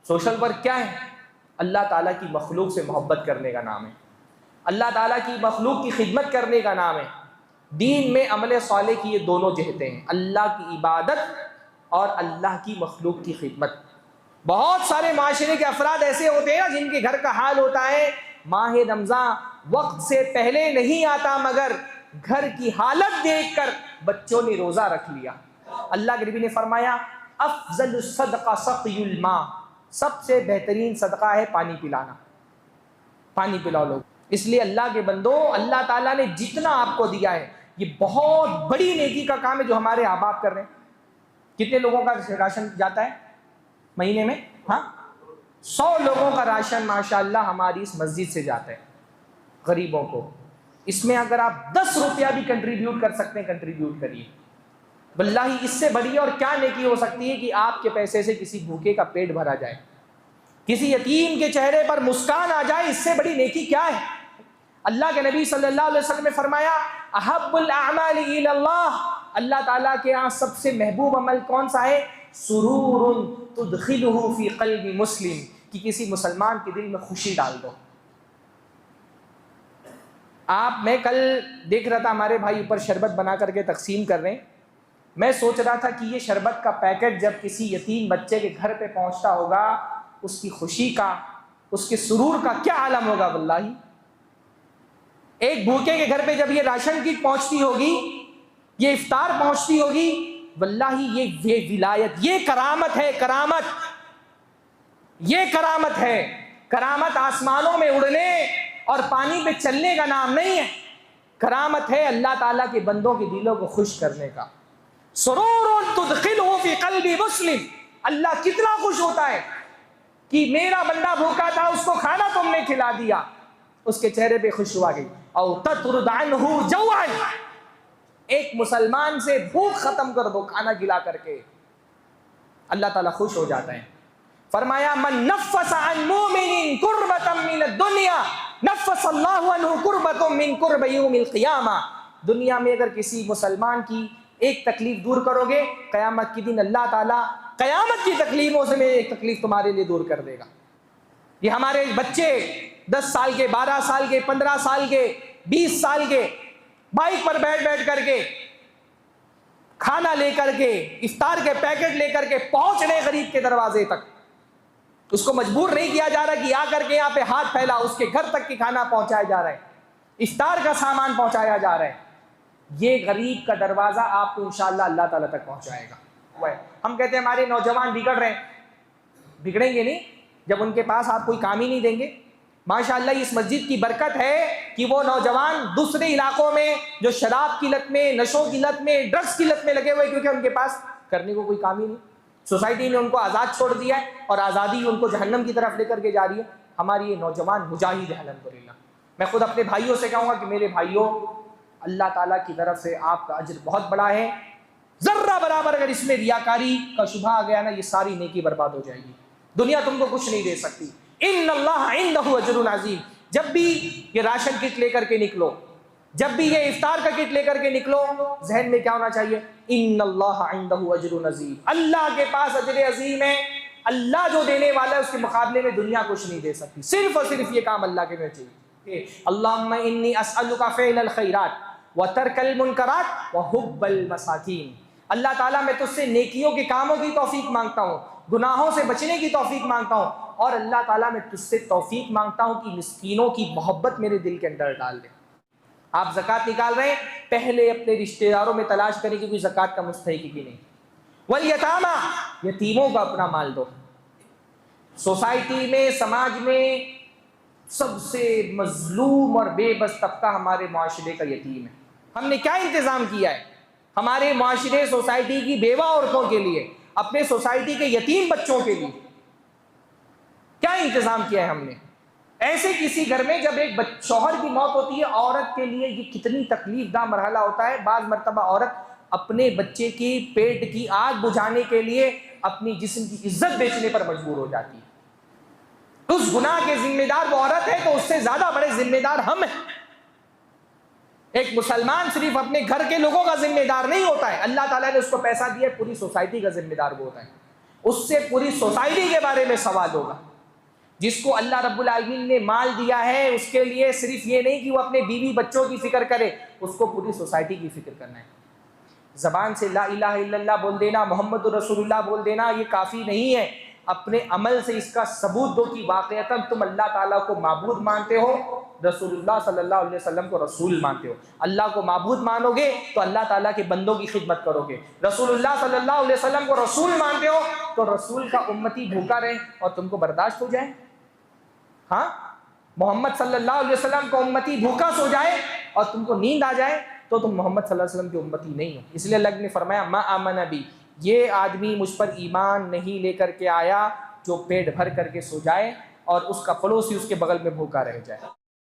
Social work क्या है? अल्लाह ताला की मखलूक से मोहब्बत करने का नाम है, अल्लाह ताला की मखलूक की खिदमत करने का नाम है। दीन में अमल साले की ये दोनों जहतें हैं, अल्लाह की इबादत और अल्लाह की मखलूक की खिदमत। बहुत सारे माशरे के अफराद ऐसे होते हैं ना जिनके घर का हाल होता है माह रमज़ान वक्त से पहले नहीं आता, मगर घर की हालत देखकर बच्चों ने रोज़ा रख लिया। अल्लाह के नबी ने फरमाया अफजल सदका सक़युल मा, सबसे बेहतरीन सदका है पानी पिलाना। पानी पिलाओ लोग। इसलिए अल्लाह के बंदो, अल्लाह ताला ने जितना आपको दिया है ये बहुत बड़ी नेकी का काम है जो हमारे आबाप बाप कर रहे हैं। कितने लोगों का राशन जाता है महीने में? हाँ, 100 लोगों का राशन माशाअल्लाह हमारी इस मस्जिद से जाता है गरीबों को। इसमें अगर आप 10 रुपया भी कंट्रीब्यूट कर सकते हैं, कंट्रीब्यूट करिए। वल्लाही इससे बड़ी और क्या नेकी हो सकती है कि आपके पैसे से किसी भूखे का पेट भरा जाए, किसी यतीम के चेहरे पर मुस्कान आ जाए, इससे बड़ी नेकी क्या है? अल्लाह के नबी सल्लल्लाहु अलैहि वसल्लम ने फरमाया अहब्बुल अमाली इलल्लाह, अल्लाह ताला के यहाँ सबसे महबूब अमल कौन सा है? सुरूरुन तुदखिलुहु फी क़ल्बि मुस्लिम, कि किसी मुसलमान के दिल में खुशी डाल दो। मैं कल देख रहा था हमारे भाई ऊपर शरबत बना करके तकसीम कर रहे हैं। मैं सोच रहा था कि ये शरबत का पैकेट जब किसी यतीम बच्चे के घर पे पहुंचता होगा, उसकी खुशी का, उसके सुरूर का क्या आलम होगा। वल्लाही एक भूखे के घर पे जब ये राशन किट पहुंचती होगी, ये इफ्तार पहुंचती होगी, वल्लाही ये विलायत, ये करामत है। करामत, ये करामत है। करामत आसमानों में उड़ने और पानी पे चलने का नाम नहीं है। करामत है अल्लाह ताला के बंदों के दिलों को खुश करने का। सुरूरुन तुदखिलुहु फी क़ल्बि मुस्लिम, अल्लाह कितना खुश होता है कि मेरा बंदा भूखा था, उसको खाना तुमने खिला दिया, उसके चेहरे पे खुशबू आ गई। औ ततरुद अन्हु जौअन, एक मुसलमान से भूख खत्म कर दो खाना खिला करके, अल्लाह ताला खुश हो जाता है। फरमाया मन नफ़्फ़स अन मुमिनिन कुर्बतम मिनद दुनिया नफ़्फ़सल्लाहु अन्हु कुर्बतम मिन कुर्ब यौमिल क़ियामा। दुनिया में अगर किसी मुसलमान की एक तकलीफ दूर करोगे, क़यामत के दिन अल्लाह ताला क़यामत की तकलीफों से एक तकलीफ तुम्हारे लिए दूर कर देगा। ये हमारे बच्चे 10 साल के, 12 साल के, 15 साल के, 20 साल के बाइक पर बैठ बैठ करके खाना लेकर के, इफ्तार के पैकेट लेकर के पहुंच रहे गरीब के दरवाजे तक। उसको मजबूर नहीं किया जा रहा कि आकर के यहाँ पे हाथ फैला, उसके घर तक की खाना पहुंचाया जा रहा है, इफ्तार का सामान पहुंचाया जा रहा है। ये गरीब का दरवाजा आपको इंशाअल्लाह अल्लाह ताला तक पहुंचाएगा। हम कहते हैं हमारे नौजवान बिगड़ रहे हैं, बिगड़ेंगे नहीं जब उनके पास आप कोई काम ही नहीं देंगे। माशाअल्लाह इस मस्जिद की बरकत है कि वो नौजवान दूसरे इलाकों में जो शराब की लत में, नशों की लत में, ड्रग्स की लत में लगे हुए, क्योंकि उनके पास करने को कोई काम ही नहीं। सोसाइटी ने उनको आज़ाद छोड़ दिया है और आज़ादी उनको जहन्नम की तरफ लेकर के जा रही है। हमारी ये नौजवान मुजाहिद है अल्हम्दुलिल्लाह। मैं खुद अपने भाइयों से कहूँगा कि मेरे भाइयों, अल्लाह ताला की तरफ से आपका अजर बहुत बड़ा है। जर्रा बराबर अगर इसमें रियाकारी का शुबा आ गया ना, ये सारी नेकी बर्बाद हो जाएगी। दुनिया तुमको कुछ नहीं दे सकती। इन्नल्लाह इंदहु अजरुन अज़ीम। जब भी ये राशन किट लेकर के निकलो, जब भी ये इफ्तार का किट लेकर के निकलो, जहन में क्या होना चाहिए? इन्नल्लाह इंदहु अजरुन अज़ीम, अल्लाह के पास अजर अजीम है। अल्लाह जो देने वाला है उसके मुकाबले में दुनिया कुछ नहीं दे सकती। सिर्फ और सिर्फ ये काम अल्लाह के में चाहिए। अल्लाहुम्मा इन्नी अस्अलुका फ़िअलल खैरात व तर्कल मुनकरात व हुब्बल मसाकीन। अल्लाह ताला मैं तुझसे नेकियों के कामों की तौफीक मांगता हूँ, गुनाहों से बचने की तौफीक मांगता हूँ, और अल्लाह ताला मैं तुझसे तौफीक मांगता हूँ कि मिस्कीनों की मोहब्बत मेरे दिल के अंदर डाल दे। आप ज़कात निकाल रहे हैं, पहले अपने रिश्तेदारों में तलाश करें कि कोई ज़कात का मुस्तहिक की नहीं। वल यतामा, यतीमों का अपना माल दो। सोसाइटी में, समाज में सबसे मजलूम और बेबस तबका हमारे माशरे का यतीम है। हमने क्या इंतज़ाम किया है हमारे माशरे, सोसाइटी की बेवा औरतों के लिए, अपने सोसाइटी के यतीम बच्चों के लिए क्या इंतज़ाम किया है हमने? ऐसे किसी घर में जब एक शौहर की मौत होती है, औरत के लिए ये कितनी तकलीफदा मरहला होता है। बाज़ मरतबा औरत अपने बच्चे की पेट की आग बुझाने के लिए अपनी जिस्म की इज्जत बेचने पर मजबूर हो जाती है। उस गुनाह के जिम्मेदार वो औरत है, तो उससे ज्यादा बड़े जिम्मेदार हम हैं। एक मुसलमान सिर्फ अपने घर के लोगों का जिम्मेदार नहीं होता है, अल्लाह ताला ने उसको पैसा दिया, पूरी सोसाइटी का जिम्मेदार वो होता है। उससे पूरी सोसाइटी के बारे में सवाल होगा। जिसको अल्लाह रब्बुल आलमीन ने माल दिया है, उसके लिए सिर्फ ये नहीं कि वो अपने बीवी बच्चों की फिक्र करे, उसको पूरी सोसाइटी की फिक्र करना है। ज़बान से ला इलाहा इल्लल्लाह बोल देना, मोहम्मद रसूलुल्लाह बोल देना, ये काफ़ी नहीं है। अपने अमल से इसका सबूत दो कि वाक़ईतन तुम अल्लाह ताला को माबूद मानते हो, रसूलुल्लाह सल्लल्लाहु अलैहि वसल्लम को रसूल मानते हो। अल्लाह को माबूद मानोगे तो अल्लाह ताला के बंदों की खिदमत करोगे। रसूलुल्लाह सल्लल्लाहु अलैहि वसल्लम को रसूल मानते हो तो रसूल का उम्मती भूखा रहे और तुमको बर्दाश्त हो जाए। हाँ, मोहम्मद सल्लल्लाहु अलैहि वसल्लम का उम्मती भूखा सो जाए और तुमको नींद आ जाए तो तुम मोहम्मद सल्लल्लाहु अलैहि वसल्लम की उम्मती नहीं हो। इसलिए अल्लाह ने फरमाया मा आमन बी, ये आदमी मुझ पर ईमान नहीं लेकर के आया जो पेट भर करके सो जाए और उसका पड़ोसी उसके बगल में भूखा रह जाए।